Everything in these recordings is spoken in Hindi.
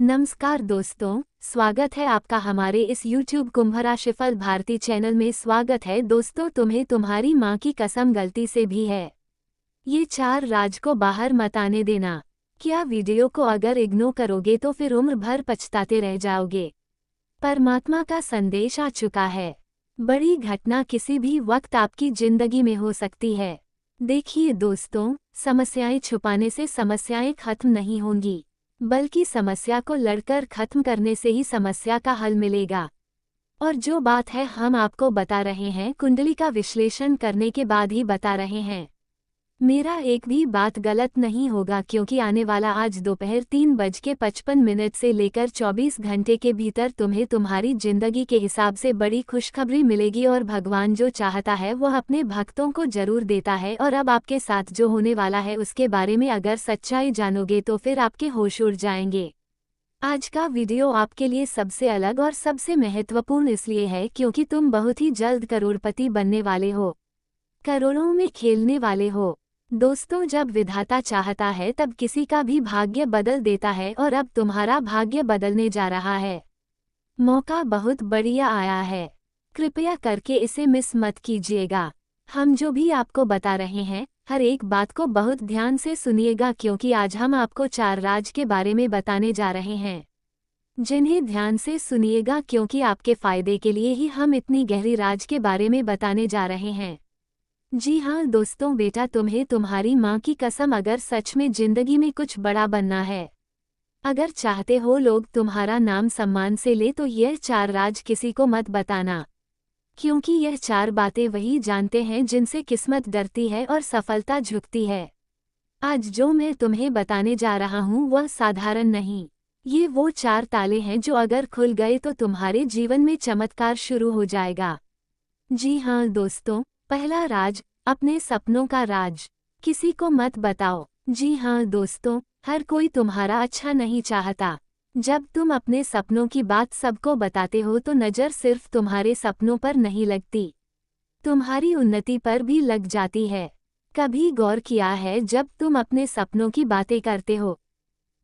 नमस्कार दोस्तों, स्वागत है आपका हमारे इस YouTube कुंभ राशिफल भारती चैनल में। स्वागत है दोस्तों, तुम्हें तुम्हारी माँ की कसम गलती से भी है ये 4 राज को बाहर मत आने देना। क्या वीडियो को अगर इग्नोर करोगे तो फिर उम्र भर पछताते रह जाओगे। परमात्मा का संदेश आ चुका है। बड़ी घटना किसी भी वक्त आपकी जिंदगी में हो सकती है। देखिए दोस्तों, समस्याएं छुपाने से समस्याएं खत्म नहीं होंगी, बल्कि समस्या को लड़कर खत्म करने से ही समस्या का हल मिलेगा। और जो बात है हम आपको बता रहे हैं, कुंडली का विश्लेषण करने के बाद ही बता रहे हैं। मेरा एक भी बात गलत नहीं होगा, क्योंकि आने वाला आज दोपहर 3:55 से लेकर 24 घंटे के भीतर तुम्हें तुम्हारी जिंदगी के हिसाब से बड़ी खुशखबरी मिलेगी। और भगवान जो चाहता है वह अपने भक्तों को जरूर देता है। और अब आपके साथ जो होने वाला है उसके बारे में अगर सच्चाई जानोगे तो फिर आपके होश उड़ जाएंगे। आज का वीडियो आपके लिए सबसे अलग और सबसे महत्वपूर्ण इसलिए है क्योंकि तुम बहुत ही जल्द करोड़पति बनने वाले हो, करोड़ों में खेलने वाले हो। दोस्तों, जब विधाता चाहता है तब किसी का भी भाग्य बदल देता है, और अब तुम्हारा भाग्य बदलने जा रहा है। मौका बहुत बढ़िया आया है, कृपया करके इसे मिस मत कीजिएगा। हम जो भी आपको बता रहे हैं, हर एक बात को बहुत ध्यान से सुनिएगा, क्योंकि आज हम आपको 4 राज के बारे में बताने जा रहे हैं, जिन्हें ध्यान से सुनिएगा, क्योंकि आपके फायदे के लिए ही हम इतनी गहरी राज के बारे में बताने जा रहे हैं। जी हाँ दोस्तों, बेटा तुम्हें तुम्हारी माँ की कसम, अगर सच में जिंदगी में कुछ बड़ा बनना है, अगर चाहते हो लोग तुम्हारा नाम सम्मान से ले, तो यह 4 राज किसी को मत बताना, क्योंकि यह 4 बातें वही जानते हैं जिनसे किस्मत डरती है और सफलता झुकती है। आज जो मैं तुम्हें बताने जा रहा हूँ वह साधारण नहीं, ये वो 4 ताले हैं जो अगर खुल गए तो तुम्हारे जीवन में चमत्कार शुरू हो जाएगा। जी हाँ दोस्तों, पहला राज, अपने सपनों का राज। किसी को मत बताओ। जी हाँ दोस्तों, हर कोई तुम्हारा अच्छा नहीं चाहता। जब तुम अपने सपनों की बात सबको बताते हो तो नज़र सिर्फ तुम्हारे सपनों पर नहीं लगती, तुम्हारी उन्नति पर भी लग जाती है। कभी गौर किया है, जब तुम अपने सपनों की बातें करते हो,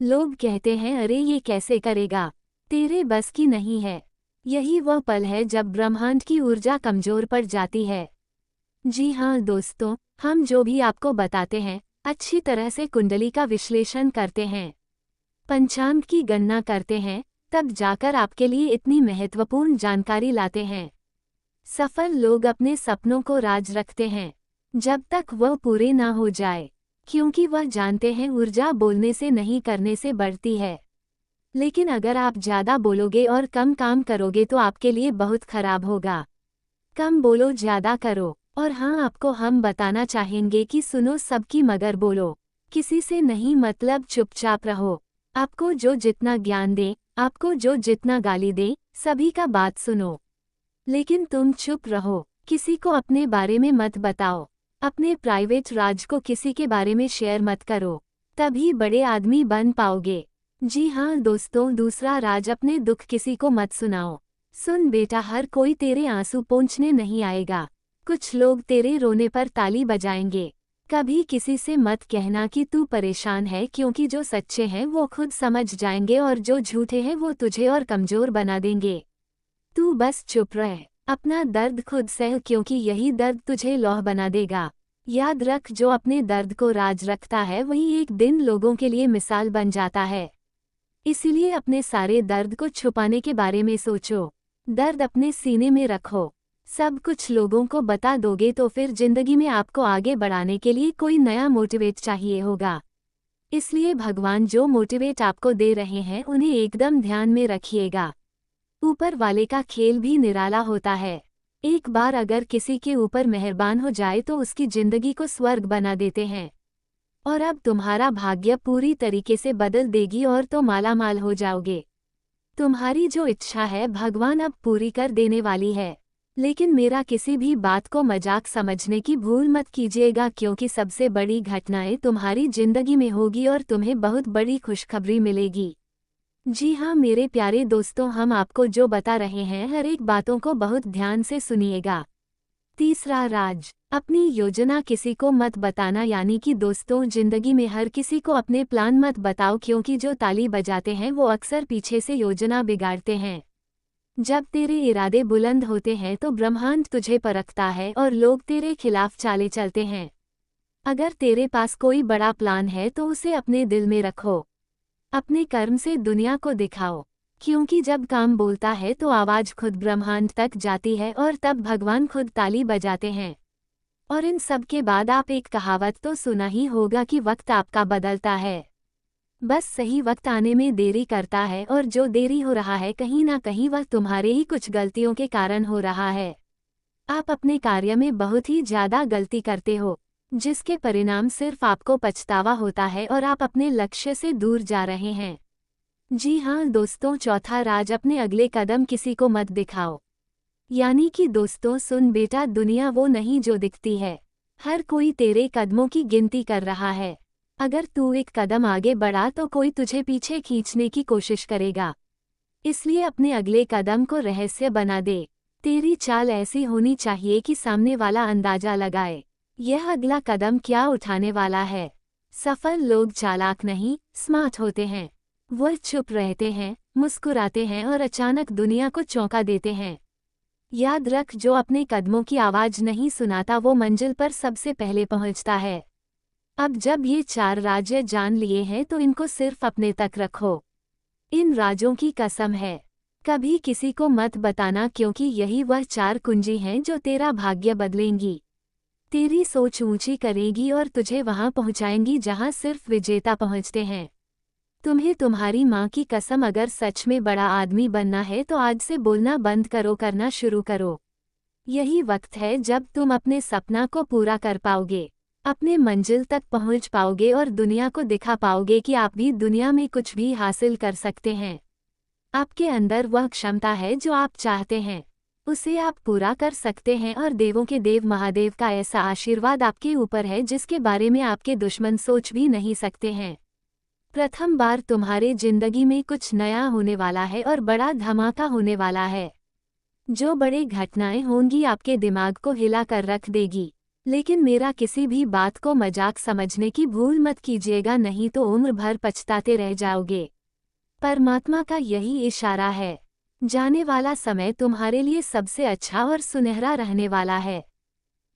लोग कहते हैं अरे ये कैसे करेगा, तेरे बस की नहीं है। यही वह पल है जब ब्रह्मांड की ऊर्जा कमजोर पड़ जाती है। जी हाँ दोस्तों, हम जो भी आपको बताते हैं, अच्छी तरह से कुंडली का विश्लेषण करते हैं, पंचांग की गणना करते हैं, तब जाकर आपके लिए इतनी महत्वपूर्ण जानकारी लाते हैं। सफल लोग अपने सपनों को राज रखते हैं जब तक वह पूरे ना हो जाए, क्योंकि वह जानते हैं ऊर्जा बोलने से नहीं करने से बढ़ती है। लेकिन अगर आप ज़्यादा बोलोगे और कम काम करोगे तो आपके लिए बहुत खराब होगा। कम बोलो, ज़्यादा करो। और हाँ, आपको हम बताना चाहेंगे कि सुनो सबकी मगर बोलो किसी से नहीं, मतलब चुपचाप रहो। आपको जो जितना ज्ञान दे, आपको जो जितना गाली दे, सभी का बात सुनो, लेकिन तुम चुप रहो। किसी को अपने बारे में मत बताओ, अपने प्राइवेट राज को किसी के बारे में शेयर मत करो, तभी बड़े आदमी बन पाओगे। जी हाँ दोस्तों, दूसरा राज, अपने दुख किसी को मत सुनाओ। सुन बेटा, हर कोई तेरे आंसू पोंछने नहीं आएगा, कुछ लोग तेरे रोने पर ताली बजाएंगे। कभी किसी से मत कहना कि तू परेशान है, क्योंकि जो सच्चे हैं वो खुद समझ जाएंगे, और जो झूठे हैं वो तुझे और कमजोर बना देंगे। तू बस चुप रह, अपना दर्द खुद सह, क्योंकि यही दर्द तुझे लौह बना देगा। याद रख, जो अपने दर्द को राज रखता है वही एक दिन लोगों के लिए मिसाल बन जाता है। इसीलिए अपने सारे दर्द को छुपाने के बारे में सोचो, दर्द अपने सीने में रखो। सब कुछ लोगों को बता दोगे तो फिर जिंदगी में आपको आगे बढ़ाने के लिए कोई नया मोटिवेट चाहिए होगा। इसलिए भगवान जो मोटिवेट आपको दे रहे हैं उन्हें एकदम ध्यान में रखिएगा। ऊपर वाले का खेल भी निराला होता है। एक बार अगर किसी के ऊपर मेहरबान हो जाए तो उसकी जिंदगी को स्वर्ग बना देते हैं। और अब तुम्हारा भाग्य पूरी तरीके से बदल देगी और तो मालामाल हो जाओगे। तुम्हारी जो इच्छा है भगवान अब पूरी कर देने वाली है। लेकिन मेरा किसी भी बात को मजाक समझने की भूल मत कीजिएगा, क्योंकि सबसे बड़ी घटनाएं तुम्हारी जिंदगी में होगी और तुम्हें बहुत बड़ी खुशखबरी मिलेगी। जी हाँ मेरे प्यारे दोस्तों, हम आपको जो बता रहे हैं हर एक बातों को बहुत ध्यान से सुनिएगा, तीसरा राज, अपनी योजना किसी को मत बताना, यानी कि दोस्तों जिंदगी में हर किसी को अपने प्लान मत बताओ, क्योंकि जो ताली बजाते हैं वो अक्सर पीछे से योजना बिगाड़ते हैं। जब तेरे इरादे बुलंद होते हैं तो ब्रह्मांड तुझे परखता है और लोग तेरे खिलाफ चाले चलते हैं। अगर तेरे पास कोई बड़ा प्लान है तो उसे अपने दिल में रखो, अपने कर्म से दुनिया को दिखाओ, क्योंकि जब काम बोलता है तो आवाज खुद ब्रह्मांड तक जाती है और तब भगवान खुद ताली बजाते हैं। और इन सब के बाद आप एक कहावत तो सुना ही होगा कि वक्त आपका बदलता है, बस सही वक्त आने में देरी करता है, और जो देरी हो रहा है कहीं ना कहीं वह तुम्हारे ही कुछ गलतियों के कारण हो रहा है। आप अपने कार्य में बहुत ही ज्यादा गलती करते हो, जिसके परिणाम सिर्फ आपको पछतावा होता है और आप अपने लक्ष्य से दूर जा रहे हैं। जी हाँ दोस्तों, चौथा राज, अपने अगले कदम किसी को मत दिखाओ। यानी कि दोस्तों सुन बेटा, दुनिया वो नहीं जो दिखती है, हर कोई तेरे कदमों की गिनती कर रहा है। अगर तू एक कदम आगे बढ़ा तो कोई तुझे पीछे खींचने की कोशिश करेगा, इसलिए अपने अगले कदम को रहस्य बना दे। तेरी चाल ऐसी होनी चाहिए कि सामने वाला अंदाजा लगाए यह अगला कदम क्या उठाने वाला है। सफल लोग चालाक नहीं, स्मार्ट होते हैं। वह चुप रहते हैं, मुस्कुराते हैं और अचानक दुनिया को चौंका देते हैं। याद रख, जो अपने कदमों की आवाज नहीं सुनाता वो मंजिल पर सबसे पहले पहुंचता है। अब जब ये 4 राज्य जान लिए हैं तो इनको सिर्फ अपने तक रखो। इन राजों की कसम है, कभी किसी को मत बताना, क्योंकि यही वह 4 कुंजी हैं जो तेरा भाग्य बदलेंगी, तेरी सोच ऊंची करेगी और तुझे वहां पहुंचाएंगी जहां सिर्फ विजेता पहुंचते हैं। तुम्हें तुम्हारी माँ की कसम, अगर सच में बड़ा आदमी बनना है तो आज से बोलना बंद करो, करना शुरू करो। यही वक्त है जब तुम अपने सपना को पूरा कर पाओगे, अपने मंजिल तक पहुंच पाओगे और दुनिया को दिखा पाओगे कि आप भी दुनिया में कुछ भी हासिल कर सकते हैं। आपके अंदर वह क्षमता है जो आप चाहते हैं, उसे आप पूरा कर सकते हैं, और देवों के देव महादेव का ऐसा आशीर्वाद आपके ऊपर है जिसके बारे में आपके दुश्मन सोच भी नहीं सकते हैं। प्रथम बार तुम्हारे जिंदगी में कुछ नया होने वाला है और बड़ा धमाका होने वाला है। जो बड़ी घटनाएं होंगी आपके दिमाग को हिला कर रख देगी, लेकिन मेरा किसी भी बात को मजाक समझने की भूल मत कीजिएगा, नहीं तो उम्र भर पछताते रह जाओगे। परमात्मा का यही इशारा है, जाने वाला समय तुम्हारे लिए सबसे अच्छा और सुनहरा रहने वाला है।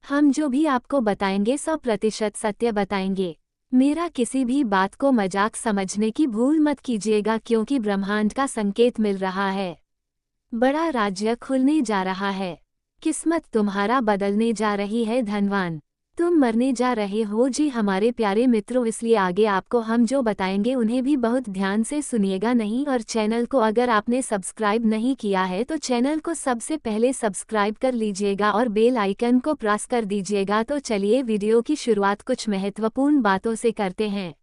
हम जो भी आपको बताएंगे 100% सत्य बताएंगे। मेरा किसी भी बात को मजाक समझने की भूल मत कीजिएगा, क्योंकि ब्रह्मांड का संकेत मिल रहा है, बड़ा राज्य खुलने जा रहा है, किस्मत तुम्हारा बदलने जा रही है, धनवान तुम मरने जा रहे हो। जी हमारे प्यारे मित्रों, इसलिए आगे आपको हम जो बताएंगे उन्हें भी बहुत ध्यान से सुनिएगा नहीं, और चैनल को अगर आपने सब्सक्राइब नहीं किया है तो चैनल को सबसे पहले सब्सक्राइब कर लीजिएगा और बेल आइकन को प्रेस कर दीजिएगा। तो चलिए वीडियो की शुरुआत कुछ महत्वपूर्ण बातों से करते हैं।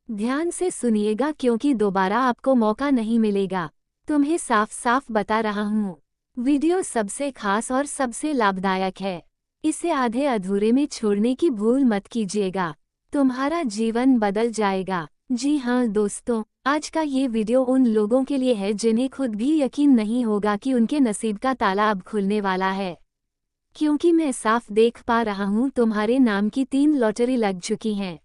ध्यान से सुनिएगा क्योंकि दोबारा आपको मौका नहीं मिलेगा, तुम्हें साफ साफ बता रहा हूँ। वीडियो सबसे खास और सबसे लाभदायक है, इसे आधे अधूरे में छोड़ने की भूल मत कीजिएगा, तुम्हारा जीवन बदल जाएगा। जी हाँ दोस्तों, आज का ये वीडियो उन लोगों के लिए है जिन्हें खुद भी यकीन नहीं होगा कि उनके नसीब का ताला अब खुलने वाला है, क्योंकि मैं साफ देख पा रहा हूँ तुम्हारे नाम की 3 लॉटरी लग चुकी हैं।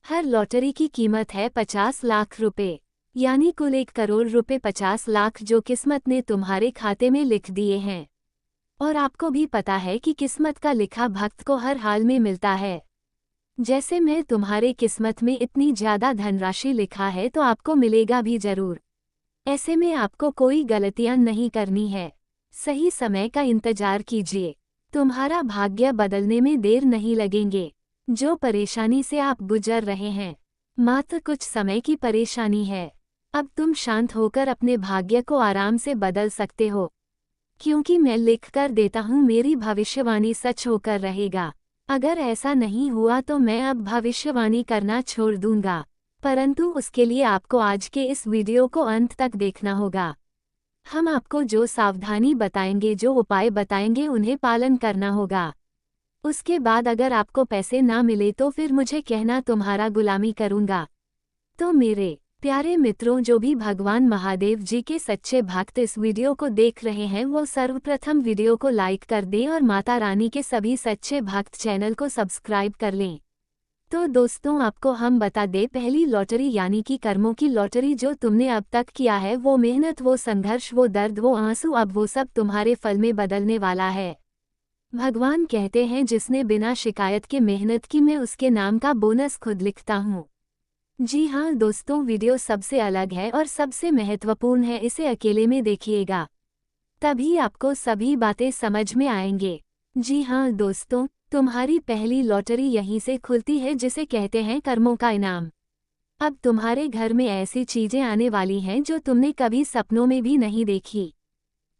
हर लॉटरी की कीमत है 50 लाख रुपए, यानी कुल 1 करोड़ रुपए 50 लाख जो किस्मत ने तुम्हारे खाते में लिख दिए हैं। और आपको भी पता है कि किस्मत का लिखा भक्त को हर हाल में मिलता है। जैसे मैं तुम्हारे किस्मत में इतनी ज्यादा धनराशि लिखा है तो आपको मिलेगा भी जरूर। ऐसे में आपको कोई गलतियां नहीं करनी है, सही समय का इंतजार कीजिए, तुम्हारा भाग्य बदलने में देर नहीं लगेंगे। जो परेशानी से आप गुजर रहे हैं, मात्र कुछ समय की परेशानी है, अब तुम शांत होकर अपने भाग्य को आराम से बदल सकते हो, क्योंकि मैं लिख कर देता हूँ मेरी भविष्यवाणी सच होकर रहेगा। अगर ऐसा नहीं हुआ तो मैं अब भविष्यवाणी करना छोड़ दूंगा, परंतु उसके लिए आपको आज के इस वीडियो को अंत तक देखना होगा। हम आपको जो सावधानी बताएंगे, जो उपाय बताएंगे, उन्हें पालन करना होगा। उसके बाद अगर आपको पैसे ना मिले तो फिर मुझे कहना, तुम्हारा गुलामी करूंगा। तो मेरे प्यारे मित्रों, जो भी भगवान महादेव जी के सच्चे भक्त इस वीडियो को देख रहे हैं वो सर्वप्रथम वीडियो को लाइक कर दें और माता रानी के सभी सच्चे भक्त चैनल को सब्सक्राइब कर लें। तो दोस्तों, आपको हम बता दें, पहली लॉटरी यानी कि कर्मों की लॉटरी जो तुमने अब तक किया है, वो मेहनत, वो संघर्ष, वो दर्द, वो आंसू, अब वो सब तुम्हारे फल में बदलने वाला है। भगवान कहते हैं जिसने बिना शिकायत के मेहनत की, मैं उसके नाम का बोनस खुद लिखता हूँ। जी हाँ दोस्तों, वीडियो सबसे अलग है और सबसे महत्वपूर्ण है, इसे अकेले में देखिएगा, तभी आपको सभी बातें समझ में आएंगे। जी हाँ दोस्तों, तुम्हारी पहली लॉटरी यहीं से खुलती है जिसे कहते हैं कर्मों का इनाम। अब तुम्हारे घर में ऐसी चीजें आने वाली हैं जो तुमने कभी सपनों में भी नहीं देखी,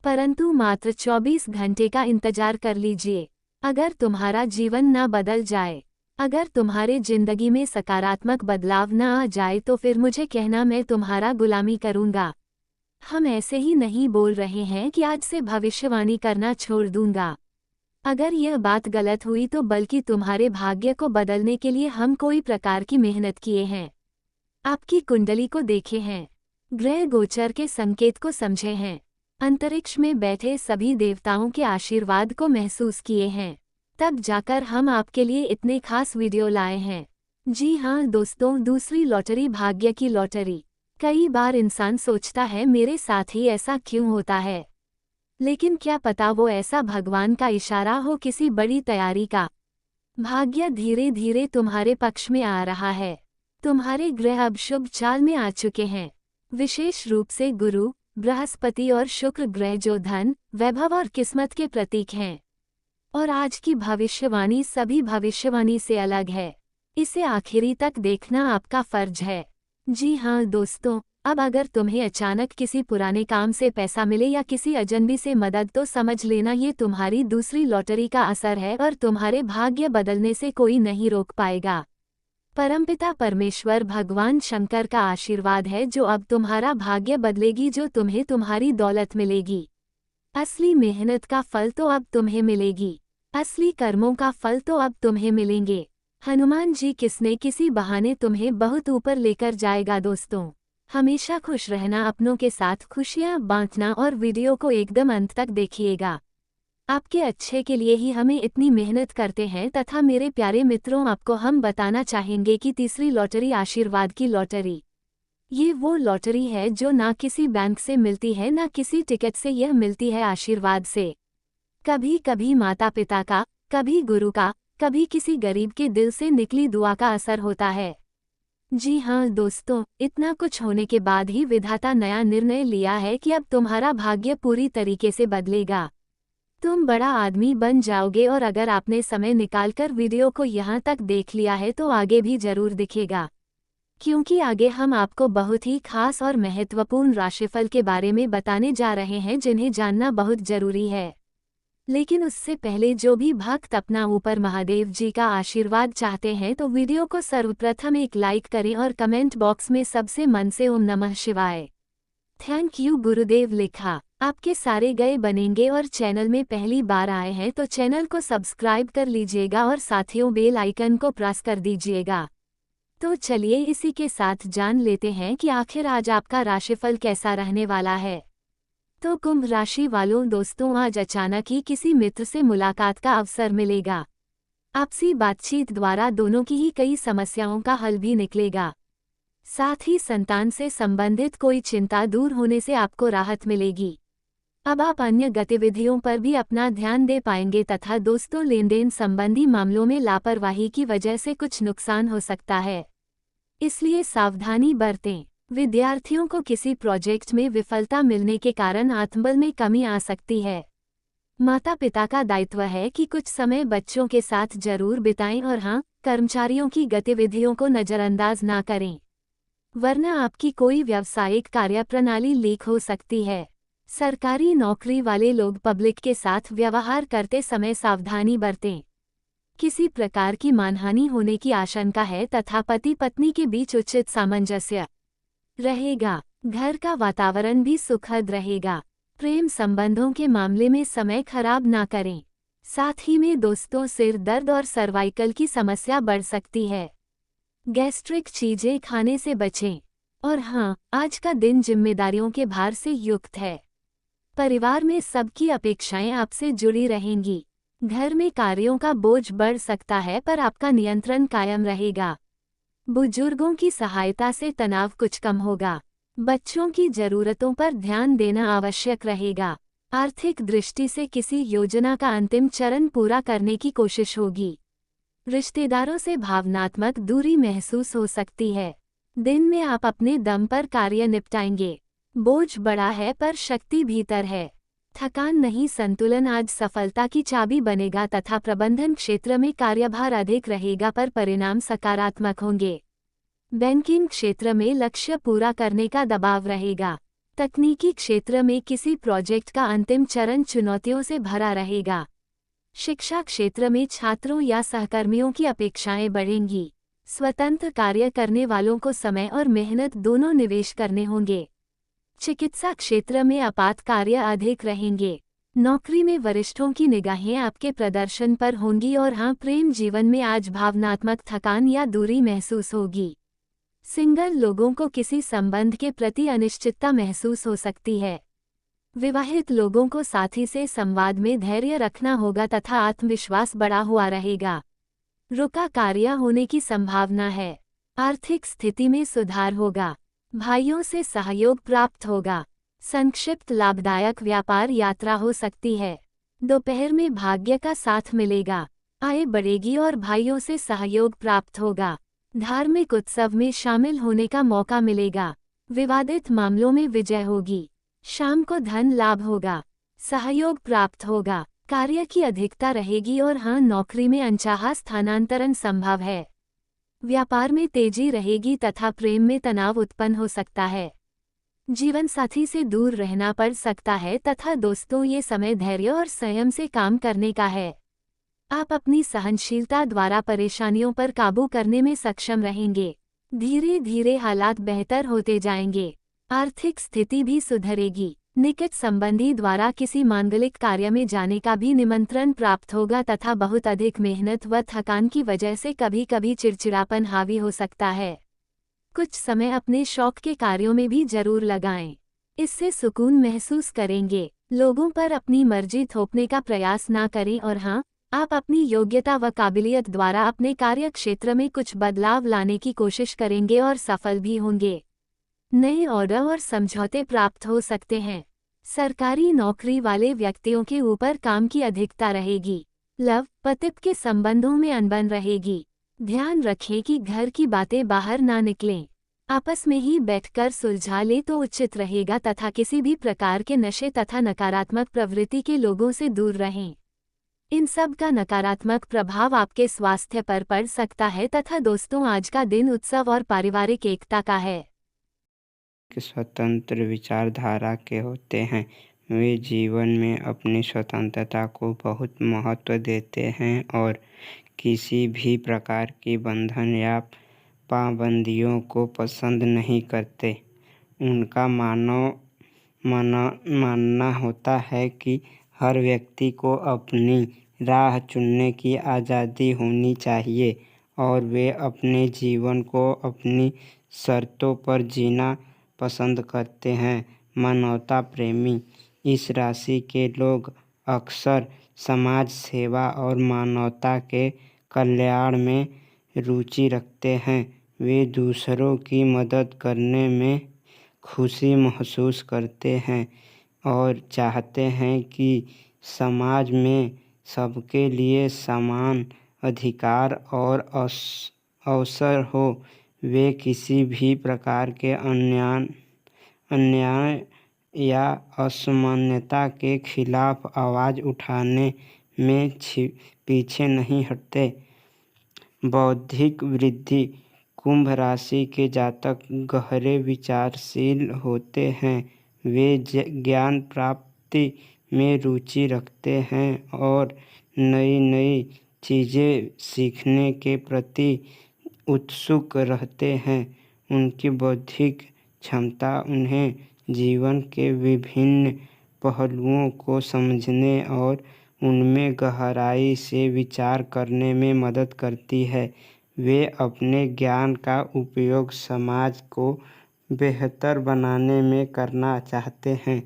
परंतु मात्र 24 घंटे का इंतजार कर लीजिए। अगर तुम्हारा जीवन ना बदल जाए, अगर तुम्हारे जिंदगी में सकारात्मक बदलाव न आ जाए तो फिर मुझे कहना, मैं तुम्हारा गुलामी करूंगा। हम ऐसे ही नहीं बोल रहे हैं कि आज से भविष्यवाणी करना छोड़ दूंगा। अगर यह बात गलत हुई तो बल्कि तुम्हारे भाग्य को बदलने के लिए हम कोई प्रकार की मेहनत किए हैं। आपकी कुंडली को देखे हैं, ग्रह गोचर के संकेत को समझे हैं, अंतरिक्ष में बैठे सभी देवताओं के आशीर्वाद को महसूस किए हैं, तब जाकर हम आपके लिए इतने खास वीडियो लाए हैं। जी हाँ दोस्तों, दूसरी लॉटरी भाग्य की लॉटरी। कई बार इंसान सोचता है मेरे साथ ही ऐसा क्यों होता है, लेकिन क्या पता वो ऐसा भगवान का इशारा हो, किसी बड़ी तैयारी का। भाग्य धीरे धीरे तुम्हारे पक्ष में आ रहा है। तुम्हारे ग्रह अब शुभ चाल में आ चुके हैं, विशेष रूप से गुरु, बृहस्पति और शुक्र ग्रह जो धन, वैभव और किस्मत के प्रतीक हैं। और आज की भविष्यवाणी सभी भविष्यवाणी से अलग है, इसे आखिरी तक देखना आपका फर्ज है। जी हाँ दोस्तों, अब अगर तुम्हें अचानक किसी पुराने काम से पैसा मिले या किसी अजनबी से मदद, तो समझ लेना ये तुम्हारी दूसरी लॉटरी का असर है और तुम्हारे भाग्य बदलने से कोई नहीं रोक पाएगा। परमपिता परमेश्वर भगवान शंकर का आशीर्वाद है जो अब तुम्हारा भाग्य बदलेगी, जो तुम्हें तुम्हारी दौलत मिलेगी। असली मेहनत का फल तो अब तुम्हें मिलेगी, असली कर्मों का फल तो अब तुम्हें मिलेंगे। हनुमान जी किसने किसी बहाने तुम्हें बहुत ऊपर लेकर जाएगा। दोस्तों, हमेशा खुश रहना, अपनों के साथ खुशियां बांटना और वीडियो को एकदम अंत तक देखिएगा। आपके अच्छे के लिए ही हमें इतनी मेहनत करते हैं। तथा मेरे प्यारे मित्रों, आपको हम बताना चाहेंगे कि तीसरी लॉटरी आशीर्वाद की लॉटरी, ये वो लॉटरी है जो ना किसी बैंक से मिलती है ना किसी टिकट से, यह मिलती है आशीर्वाद से। कभी कभी माता पिता का, कभी गुरु का, कभी किसी गरीब के दिल से निकली दुआ का असर होता है। जी हाँ दोस्तों, इतना कुछ होने के बाद ही विधाता नया निर्णय लिया है कि अब तुम्हारा भाग्य पूरी तरीके से बदलेगा। तुम बड़ा आदमी बन जाओगे और अगर आपने समय निकालकर वीडियो को यहाँ तक देख लिया है तो आगे भी जरूर दिखेगा, क्योंकि आगे हम आपको बहुत ही खास और महत्वपूर्ण राशिफल के बारे में बताने जा रहे हैं जिन्हें जानना बहुत जरूरी है। लेकिन उससे पहले जो भी भक्त अपना ऊपर महादेव जी का आशीर्वाद चाहते हैं तो वीडियो को सर्वप्रथम एक लाइक करें और कमेंट बॉक्स में सबसे मन से ओम नमः शिवाय, थैंक यू गुरुदेव लिखा। आपके सारे गए बनेंगे और चैनल में पहली बार आए हैं तो चैनल को सब्सक्राइब कर लीजिएगा और साथियों बेल आइकन को प्रेस कर दीजिएगा। तो चलिए इसी के साथ जान लेते हैं कि आखिर आज आपका राशिफल कैसा रहने वाला है। तो कुंभ राशि वालों, दोस्तों आज अचानक ही किसी मित्र से मुलाकात का अवसर मिलेगा। आपसी बातचीत द्वारा दोनों की ही कई समस्याओं का हल भी निकलेगा। साथ ही संतान से संबंधित कोई चिंता दूर होने से आपको राहत मिलेगी। अब आप अन्य गतिविधियों पर भी अपना ध्यान दे पाएंगे तथा दोस्तों लेन देन संबंधी मामलों में लापरवाही की वजह से कुछ नुकसान हो सकता है, इसलिए सावधानी बरतें। विद्यार्थियों को किसी प्रोजेक्ट में विफलता मिलने के कारण आत्मबल में कमी आ सकती है। माता पिता का दायित्व है कि कुछ समय बच्चों के साथ जरूर बिताएं और हाँ, कर्मचारियों की गतिविधियों को नज़रअंदाज ना करें, वरना आपकी कोई व्यावसायिक कार्यप्रणाली लीक हो सकती है। सरकारी नौकरी वाले लोग पब्लिक के साथ व्यवहार करते समय सावधानी बरतें। किसी प्रकार की मानहानि होने की आशंका है तथा पति पत्नी के बीच उचित सामंजस्य रहेगा। घर का वातावरण भी सुखद रहेगा। प्रेम संबंधों के मामले में समय खराब ना करें। साथ ही में दोस्तों सिर दर्द और सर्वाइकल की समस्या बढ़ सकती है। गैस्ट्रिक चीजें खाने से बचें। और हाँ, आज का दिन जिम्मेदारियों के भार से युक्त है। परिवार में सबकी अपेक्षाएं आपसे जुड़ी रहेंगी। घर में कार्यों का बोझ बढ़ सकता है, पर आपका नियंत्रण कायम रहेगा। बुजुर्गों की सहायता से तनाव कुछ कम होगा। बच्चों की जरूरतों पर ध्यान देना आवश्यक रहेगा। आर्थिक दृष्टि से किसी योजना का अंतिम चरण पूरा करने की कोशिश होगी। रिश्तेदारों से भावनात्मक दूरी महसूस हो सकती है। दिन में आप अपने दम पर कार्य निपटाएंगे। बोझ बड़ा है पर शक्ति भीतर है। थकान नहीं, संतुलन आज सफलता की चाबी बनेगा तथा प्रबंधन क्षेत्र में कार्यभार अधिक रहेगा पर परिणाम सकारात्मक होंगे। बैंकिंग क्षेत्र में लक्ष्य पूरा करने का दबाव रहेगा। तकनीकी क्षेत्र में किसी प्रोजेक्ट का अंतिम चरण चुनौतियों से भरा रहेगा। शिक्षा क्षेत्र में छात्रों या सहकर्मियों की अपेक्षाएं बढ़ेंगी। स्वतंत्र कार्य करने वालों को समय और मेहनत दोनों निवेश करने होंगे। चिकित्सा क्षेत्र में आपात कार्य अधिक रहेंगे। नौकरी में वरिष्ठों की निगाहें आपके प्रदर्शन पर होंगी। और हाँ, प्रेम जीवन में आज भावनात्मक थकान या दूरी महसूस होगी। सिंगल लोगों को किसी संबंध के प्रति अनिश्चितता महसूस हो सकती है। विवाहित लोगों को साथी से संवाद में धैर्य रखना होगा तथा आत्मविश्वास बढ़ा हुआ रहेगा। रुका कार्य होने की संभावना है। आर्थिक स्थिति में सुधार होगा। भाइयों से सहयोग प्राप्त होगा। संक्षिप्त लाभदायक व्यापार यात्रा हो सकती है। दोपहर में भाग्य का साथ मिलेगा। आय बढ़ेगी और भाइयों से सहयोग प्राप्त होगा। धार्मिक उत्सव में शामिल होने का मौका मिलेगा। विवादित मामलों में विजय होगी। शाम को धन लाभ होगा। सहयोग प्राप्त होगा। कार्य की अधिकता रहेगी। और हाँ, नौकरी में अनचाहा स्थानांतरण संभव है। व्यापार में तेजी रहेगी तथा प्रेम में तनाव उत्पन्न हो सकता है। जीवन साथी से दूर रहना पड़ सकता है तथा दोस्तों, ये समय धैर्य और संयम से काम करने का है। आप अपनी सहनशीलता द्वारा परेशानियों पर काबू करने में सक्षम रहेंगे। धीरे धीरे हालात बेहतर होते जाएंगे। आर्थिक स्थिति भी सुधरेगी। निकट संबंधी द्वारा किसी मांगलिक कार्य में जाने का भी निमंत्रण प्राप्त होगा तथा बहुत अधिक मेहनत व थकान की वजह से कभी कभी चिड़चिड़ापन हावी हो सकता है। कुछ समय अपने शौक के कार्यों में भी जरूर लगाएं। इससे सुकून महसूस करेंगे। लोगों पर अपनी मर्जी थोपने का प्रयास ना करें। और हाँ, आप अपनी योग्यता व काबिलियत द्वारा अपने कार्य क्षेत्र में कुछ बदलाव लाने की कोशिश करेंगे और सफल भी होंगे। नए ऑर्डर और समझौते प्राप्त हो सकते हैं। सरकारी नौकरी वाले व्यक्तियों के ऊपर काम की अधिकता रहेगी। लव पति के संबंधों में अनबन रहेगी। ध्यान रखें कि घर की बातें बाहर ना निकलें। आपस में ही बैठकर सुलझा ले तो उचित रहेगा तथा किसी भी प्रकार के नशे तथा नकारात्मक प्रवृत्ति के लोगों से दूर रहें। इन सब का नकारात्मक प्रभाव आपके स्वास्थ्य पर पड़ सकता है तथा दोस्तों, आज का दिन उत्सव और पारिवारिक एकता का है। स्वतंत्र विचारधारा के होते हैं। वे जीवन में अपनी स्वतंत्रता को बहुत महत्व देते हैं और किसी भी प्रकार की बंधन या पाबंदियों को पसंद नहीं करते। उनका मानना होता है कि हर व्यक्ति को अपनी राह चुनने की आज़ादी होनी चाहिए और वे अपने जीवन को अपनी शर्तों पर जीना पसंद करते हैं। मानवता प्रेमी इस राशि के लोग अक्सर समाज सेवा और मानवता के कल्याण में रुचि रखते हैं। वे दूसरों की मदद करने में खुशी महसूस करते हैं और चाहते हैं कि समाज में सबके लिए समान अधिकार और अवसर हो। वे किसी भी प्रकार के अन्याय या असमानता के खिलाफ आवाज़ उठाने में पीछे नहीं हटते। बौद्धिक वृद्धि कुंभ राशि के जातक गहरे विचारशील होते हैं। वे ज्ञान प्राप्ति में रुचि रखते हैं और नई नई चीज़ें सीखने के प्रति उत्सुक रहते हैं। उनकी बौद्धिक क्षमता उन्हें जीवन के विभिन्न पहलुओं को समझने और उनमें गहराई से विचार करने में मदद करती है। वे अपने ज्ञान का उपयोग समाज को बेहतर बनाने में करना चाहते हैं।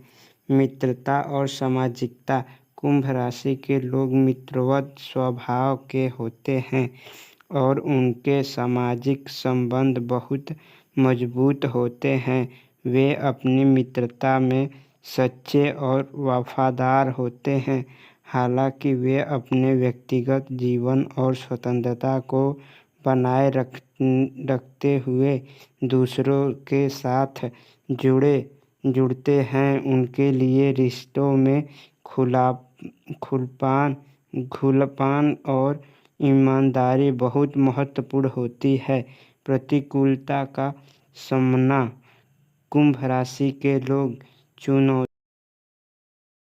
मित्रता और सामाजिकता। कुंभ राशि के लोग मित्रवत स्वभाव के होते हैं और उनके सामाजिक संबंध बहुत मजबूत होते हैं। वे अपनी मित्रता में सच्चे और वफादार होते हैं। हालांकि वे अपने व्यक्तिगत जीवन और स्वतंत्रता को बनाए रखते हुए दूसरों के साथ जुड़ते हैं। उनके लिए रिश्तों में खुलापन और ईमानदारी बहुत महत्वपूर्ण होती है। प्रतिकूलता का सामना। कुंभ राशि के लोग चुनौती